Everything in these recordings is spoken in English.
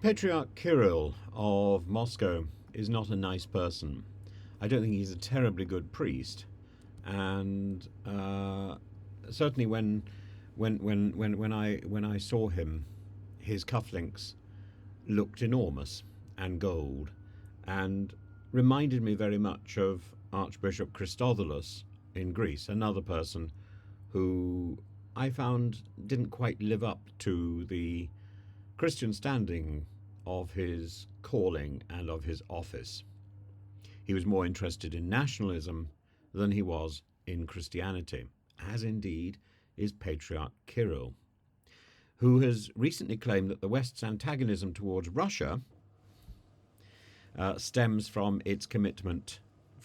Patriarch Kirill of Moscow is not a nice person. I don't think he's a terribly good priest, and certainly when I saw him, his cufflinks looked enormous and gold, and reminded me very much of Archbishop Christodoulos in Greece, another person who I found didn't quite live up to the Christian standing of his calling and of his office. He was more interested in nationalism than he was in Christianity, as indeed is Patriarch Kirill, who has recently claimed that the West's antagonism towards Russia stems from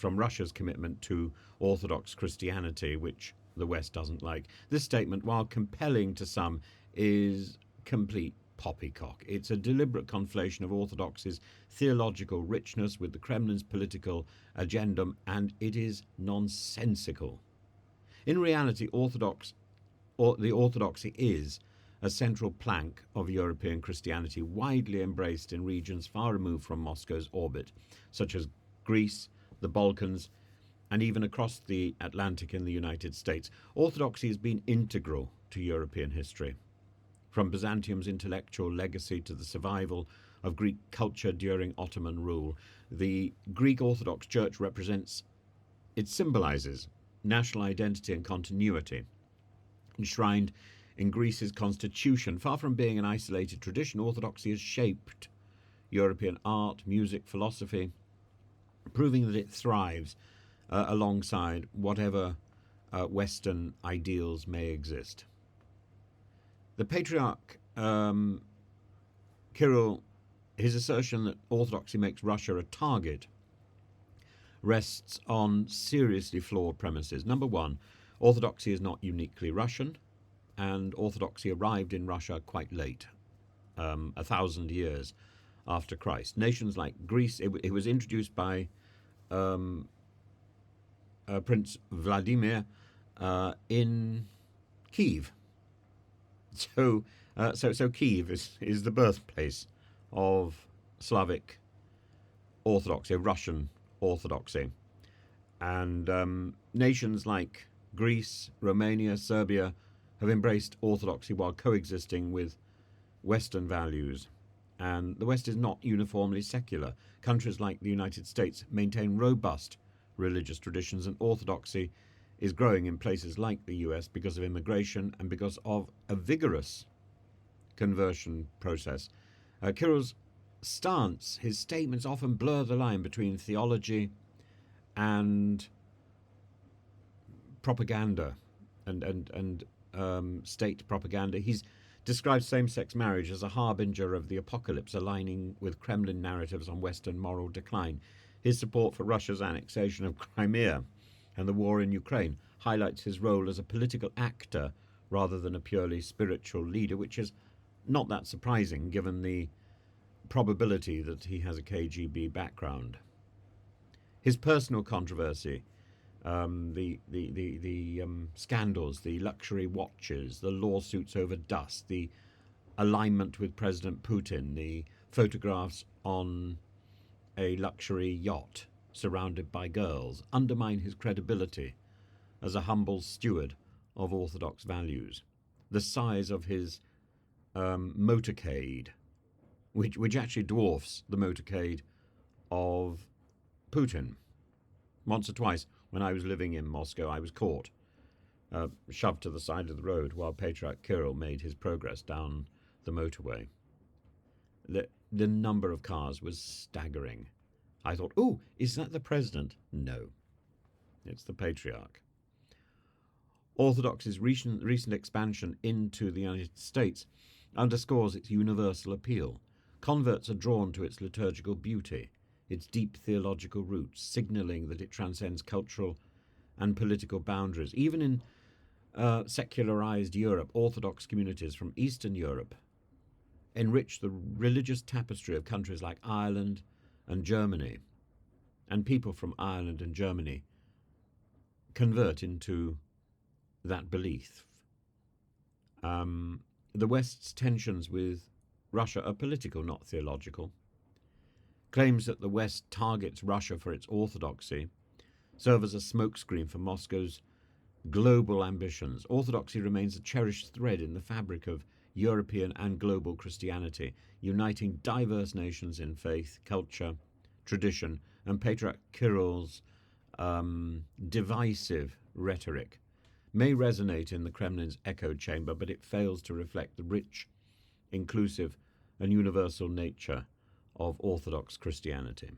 Russia's commitment to Orthodox Christianity, which the West doesn't like. This statement, while compelling to some, is complete poppycock. It's a deliberate conflation of Orthodoxy's theological richness with the Kremlin's political agenda, and it is nonsensical. In reality, the Orthodoxy is a central plank of European Christianity, widely embraced in regions far removed from Moscow's orbit, such as Greece, the Balkans, and even across the Atlantic in the United States. Orthodoxy has been integral to European history. From Byzantium's intellectual legacy to the survival of Greek culture during Ottoman rule, the Greek Orthodox Church symbolizes national identity and continuity. Enshrined in Greece's constitution, far from being an isolated tradition, Orthodoxy has shaped European art, music, philosophy, proving that it thrives alongside whatever Western ideals may exist. The Patriarch Kirill, his assertion that Orthodoxy makes Russia a target rests on seriously flawed premises. Number one, Orthodoxy is not uniquely Russian, and Orthodoxy arrived in Russia quite late, 1,000 years after Christ. Nations like Greece, it was introduced by Prince Vladimir in Kiev. So Kiev is the birthplace of Slavic Orthodoxy, Russian Orthodoxy, and nations like Greece, Romania, Serbia have embraced Orthodoxy while coexisting with Western values. And the West is not uniformly secular. Countries like the United States maintain robust religious traditions, and Orthodoxy is growing in places like the US because of immigration and because of a vigorous conversion process. Kirill's stance, his statements often blur the line between theology and propaganda and state propaganda. He's described same-sex marriage as a harbinger of the apocalypse, aligning with Kremlin narratives on Western moral decline. His support for Russia's annexation of Crimea and the war in Ukraine highlights his role as a political actor rather than a purely spiritual leader, which is not that surprising given the probability that he has a KGB background. His personal controversy, the scandals, the luxury watches, the lawsuits over dust, the alignment with President Putin, the photographs on a luxury yacht surrounded by girls, undermine his credibility as a humble steward of Orthodox values. The size of his motorcade, which actually dwarfs the motorcade of Putin. Once or twice, when I was living in Moscow, I was caught, shoved to the side of the road while Patriarch Kirill made his progress down the motorway. The number of cars was staggering. I thought, oh, is that the president? No, it's the Patriarch. Orthodoxy's recent expansion into the United States underscores its universal appeal. Converts are drawn to its liturgical beauty, its deep theological roots, signaling that it transcends cultural and political boundaries. Even in secularized Europe, Orthodox communities from Eastern Europe enrich the religious tapestry of countries like Ireland and Germany, and people from Ireland and Germany convert into that belief. The West's tensions with Russia are political, not theological. Claims that the West targets Russia for its orthodoxy serve as a smokescreen for Moscow's global ambitions. Orthodoxy remains a cherished thread in the fabric of European and global Christianity, uniting diverse nations in faith, culture, tradition, and Patriarch Kirill's divisive rhetoric may resonate in the Kremlin's echo chamber, but it fails to reflect the rich, inclusive, and universal nature of Orthodox Christianity.